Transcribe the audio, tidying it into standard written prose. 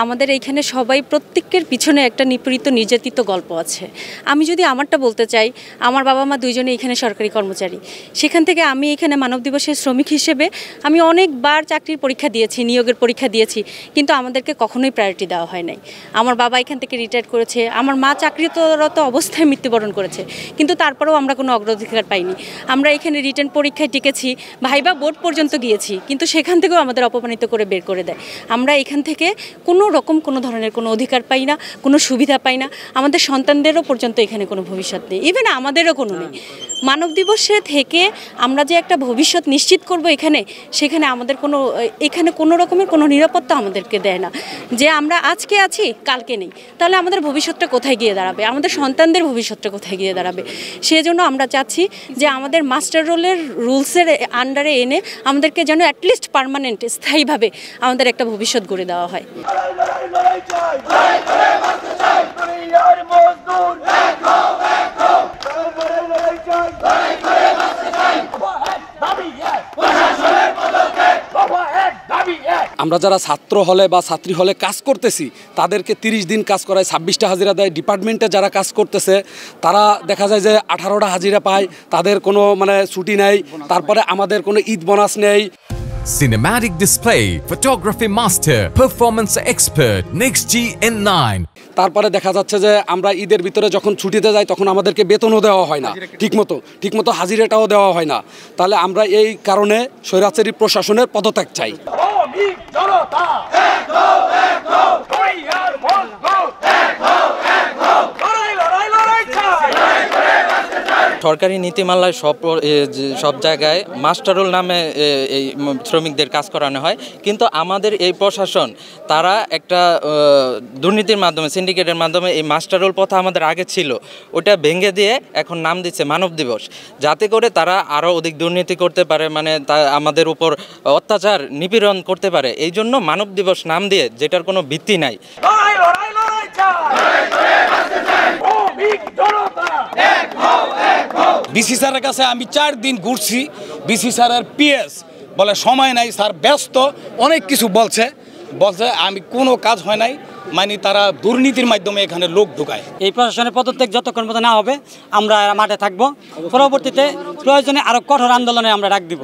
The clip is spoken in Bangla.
আমাদের এইখানে সবাই প্রত্যেকের পিছনে একটা নিপীড়িত নির্যাতিত গল্প আছে। আমি যদি আমারটা বলতে চাই, আমার বাবা মা দুইজনে এখানে সরকারি কর্মচারী। সেখান থেকে আমি এখানে মানব দিবসের শ্রমিক হিসেবে আমি অনেকবার চাকরির পরীক্ষা দিয়েছি, নিয়োগের পরীক্ষা দিয়েছি, কিন্তু আমাদেরকে কখনোই প্রায়োরিটি দেওয়া হয় নাই। আমার বাবা এখান থেকে রিটায়ার করেছে, আমার মা চাকরিরত অবস্থায় মৃত্যুবরণ করেছে, কিন্তু তারপরেও আমরা কোনো অগ্রাধিকার পাইনি। আমরা এখানে রিটেন পরীক্ষায় টিকেছি, ভাইবা বোর্ড পর্যন্ত গিয়েছি, কিন্তু সেখান থেকেও আমাদের অপমানিত করে বের করে দেয়। আমরা এখান থেকে কোনো রকম কোনো ধরনের কোনো অধিকার পাই না, কোনো সুবিধা পাই না। আমাদের সন্তানদেরও পর্যন্ত এখানে কোনো ভবিষ্যৎ নেই, ইভেন আমাদেরও কোনো নেই। মানব দিবসে থেকে আমরা যে একটা ভবিষ্যৎ নিশ্চিত করব সেখানে আমাদের এখানে কোনো রকমের কোনো নিরাপত্তা আমাদেরকে দেয় না। যে আমরা আজকে আছি কালকে নেই, তাহলে আমাদের ভবিষ্যৎটা কোথায় গিয়ে দাঁড়াবে, আমাদের সন্তানদের ভবিষ্যৎটা কোথায় গিয়ে দাঁড়াবে। সেজন্য আমরা চাচ্ছি যে আমাদের মাস্টার রোলের রুলসের আন্ডারে এনে আমাদেরকে যেন অ্যাটলিস্ট পার্মানেন্ট স্থায়ীভাবে আমাদের একটা ভবিষ্যৎ গড়ে দেওয়া হয়। আমরা যারা ছাত্র হলে বা ছাত্রী হলে কাজ করতেছি তাদেরকে 30 দিন কাজ করায়, 26টা হাজিরা দেয়। ডিপার্টমেন্টে যারা কাজ করতেছে তারা দেখা যায় যে 18টা হাজিরা পায়, তাদের কোনো ছুটি নেই। তারপরে আমাদের কোনো ঈদ বোনাস নেই। Cinematic display, photography master, performance expert, NextG N9। তারপরে দেখা যাচ্ছে যে আমরা ঈদের ভিতরে যখন ছুটিতে যাই তখন আমাদেরকে বেতনও দেওয়া হয় না, ঠিকমতো হাজিরাটাও দেওয়া হয় না। তাহলে আমরা এই কারণে স্বৈরাচারী প্রশাসনের পদত্যাগ চাই। সরকারি নীতিমালায় সব জায়গায় মাস্টার রোল নামে এই শ্রমিকদের কাজ করানো হয়, কিন্তু আমাদের এই প্রশাসন তারা একটা দুর্নীতির মাধ্যমে, সিন্ডিকেটের মাধ্যমে এই মাস্টার রোল প্রথা আমাদের আগে ছিল, ওটা ভেঙে দিয়ে এখন নাম দিচ্ছে মানব দিবস, যাতে করে তারা আরও অধিক দুর্নীতি করতে পারে, আমাদের উপর অত্যাচার নিপীড়ন করতে পারে। এই জন্য মানব দিবস নাম দিয়ে, যেটার কোনো ভিত্তি নাই। ডিসি স্যারের কাছে আমি 4 দিন ঘুরছি। ডিসি স্যারের পিএস বলে সময় নাই, স্যার ব্যস্ত, অনেক কিছু বলছে। আমি কোনো কাজ হয় নাই, তারা দুর্নীতির মাধ্যমে এখানে লোক ঢুকায়। এই প্রশাসনের পদত্যাগ যতক্ষণ পর্যন্ত না হবে আমরা মাঠে থাকবো। পরবর্তীতে প্রয়োজনে আরো কঠোর আন্দোলনে আমরা ডাক দিব।